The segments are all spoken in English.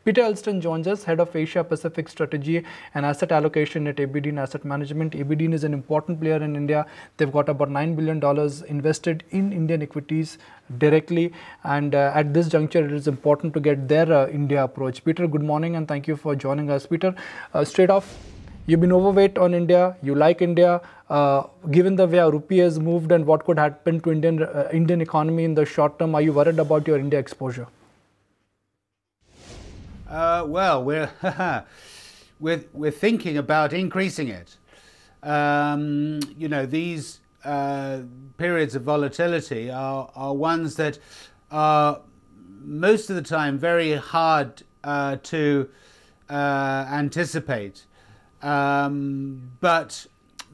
Peter Elston joins us, Head of Asia Pacific Strategy and Asset Allocation at Aberdeen Asset Management. Aberdeen is an important player in India. They've got about $9 billion invested in Indian equities directly, and at this juncture it is important to get their India approach. Peter, good morning and thank you for joining us. Peter, straight off, you've been overweight on India, you like India. Given the way our rupee has moved and what could happen to Indian economy in the short term, are you worried about your India exposure? Well, we're thinking about increasing it. You know, these periods of volatility are ones that are most of the time very hard to anticipate. But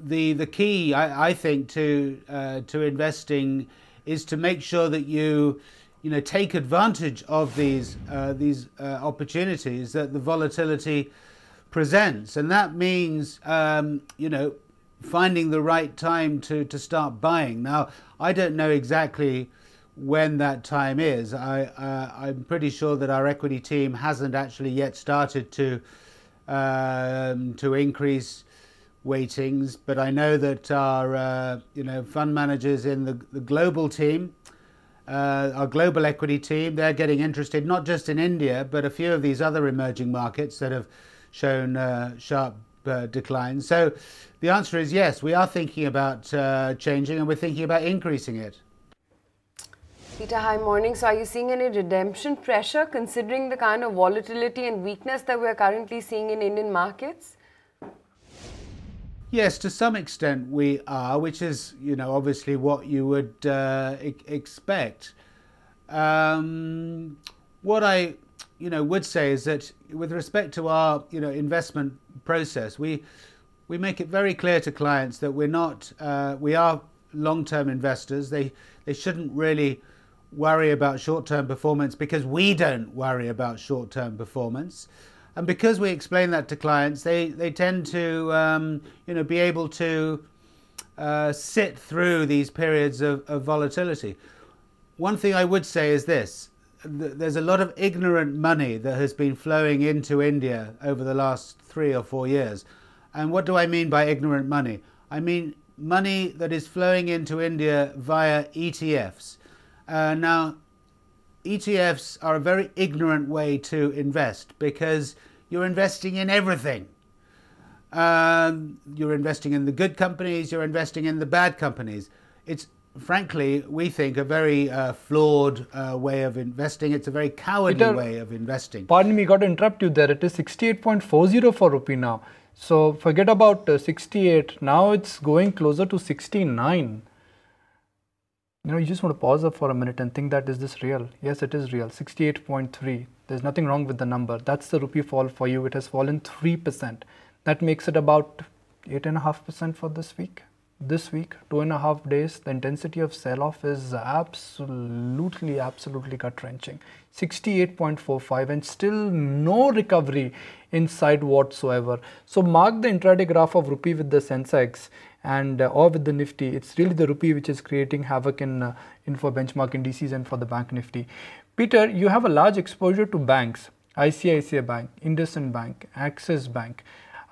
the key, I think, to investing is to make sure that you take advantage of these opportunities that the volatility presents, and that means finding the right time to start buying. Now, I don't know exactly when that time is. I'm pretty sure that our equity team hasn't actually yet started to increase weightings, but I know that our fund managers in the global team, our global equity team, they're getting interested not just in India, but a few of these other emerging markets that have shown sharp declines. So the answer is yes, we are thinking about changing, and we're thinking about increasing it. Peter, hi, morning. So are you seeing any redemption pressure considering the kind of volatility and weakness that we're currently seeing in Indian markets? Yes, to some extent we are, which is, obviously what you would expect. What I, would say is that with respect to our, investment process, we make it very clear to clients that we are long-term investors. They shouldn't really worry about short-term performance because we don't worry about short-term performance. And because we explain that to clients, they tend to be able to sit through these periods of volatility. One thing I would say is this: there's a lot of ignorant money that has been flowing into India over the last 3 or 4 years. And what do I mean by ignorant money? I mean money that is flowing into India via ETFs. Now, ETFs are a very ignorant way to invest because you're investing in everything. You're investing in the good companies, you're investing in the bad companies. It's, frankly, we think, a very flawed way of investing. It's a very cowardly way of investing. Pardon me, got to interrupt you there. It is 68.40 for rupee now. So forget about 68. Now it's going closer to 69. You just want to pause up for a minute and think that, is this real? Yes, it is real. 68.3. There's nothing wrong with the number. That's the rupee fall for you. It has fallen 3%. That makes it about 8.5% for this week. This week, 2.5 days, the intensity of sell-off is absolutely gut-wrenching. 68.45 and still no recovery in sight whatsoever. So mark the intraday graph of rupee with the Sensex and or with the Nifty. It's really the rupee which is creating havoc in for benchmark indices and for the bank Nifty. Peter, you have a large exposure to banks: ICICI Bank, IndusInd Bank, Axis Bank.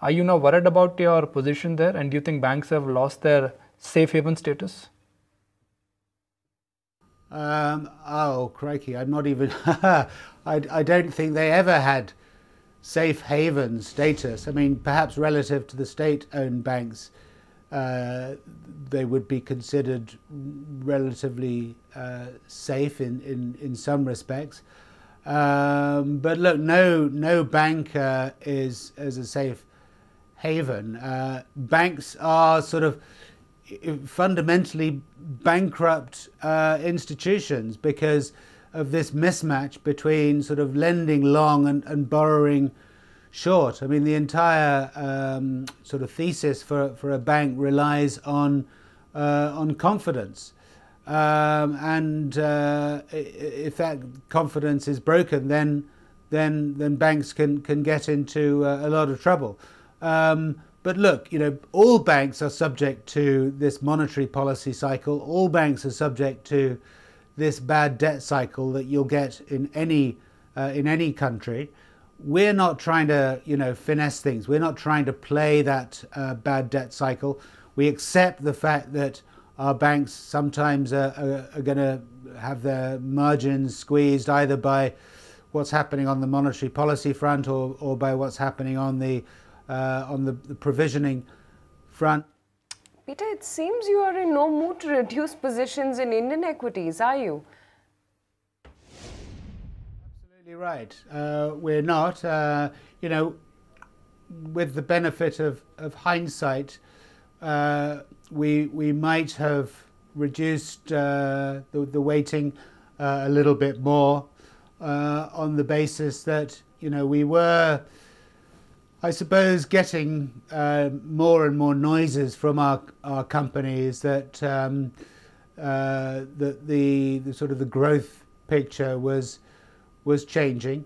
Are you now worried about your position there, and do you think banks have lost their safe haven status? Oh, crikey, I'm not even... I don't think they ever had safe haven status. I mean, perhaps relative to the state-owned banks, they would be considered relatively safe in some respects. But look, no bank is a safe haven. Banks are sort of fundamentally bankrupt institutions because of this mismatch between sort of lending long and borrowing short. I mean, the entire sort of thesis for a bank relies on confidence, and if that confidence is broken, then banks can get into a lot of trouble. But look, all banks are subject to this monetary policy cycle. All banks are subject to this bad debt cycle that you'll get in any country. we're not trying to, finesse things. We're not trying to play that bad debt cycle. We accept the fact that our banks sometimes are going to have their margins squeezed either by what's happening on the monetary policy front or by what's happening on the provisioning front. Peter, it seems you are in no mood to reduce positions in Indian equities, are you? Absolutely right. We're not. With the benefit of hindsight, we might have reduced the weighting a little bit more on the basis that we were, I suppose, getting more and more noises from our companies that the sort of the growth picture was changing,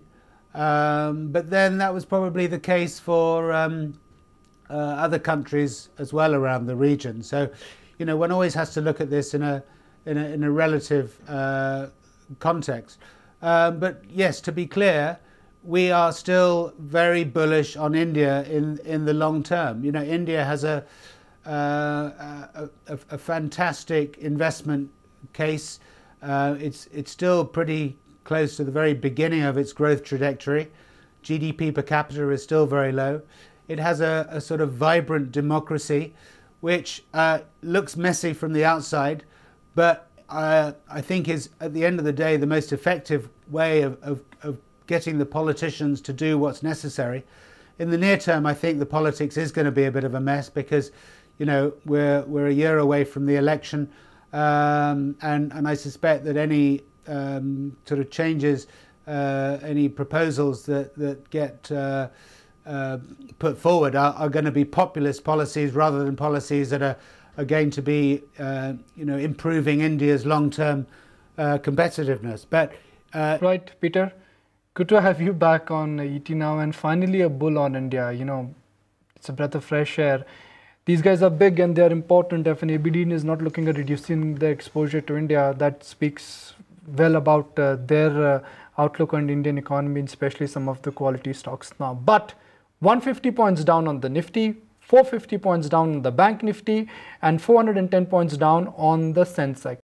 but then that was probably the case for other countries as well around the region. So, one always has to look at this in a relative context. But yes, to be clear, we are still very bullish on India in the long term. India has a fantastic investment case. It's still pretty close to the very beginning of its growth trajectory. GDP per capita is still very low. It has a sort of vibrant democracy, which looks messy from the outside, but I think is, at the end of the day, the most effective way of getting the politicians to do what's necessary. In the near term, I think the politics is going to be a bit of a mess because, we're a year away from the election, and I suspect that any sort of changes, any proposals that get put forward are going to be populist policies rather than policies that are going to be, improving India's long-term competitiveness. But right, Peter. Good to have you back on ET Now, and finally a bull on India. It's a breath of fresh air. These guys are big and they are important. If an Aberdeen is not looking at reducing their exposure to India, that speaks well about their outlook on the Indian economy, especially some of the quality stocks now. But 150 points down on the Nifty, 450 points down on the Bank Nifty, and 410 points down on the Sensex.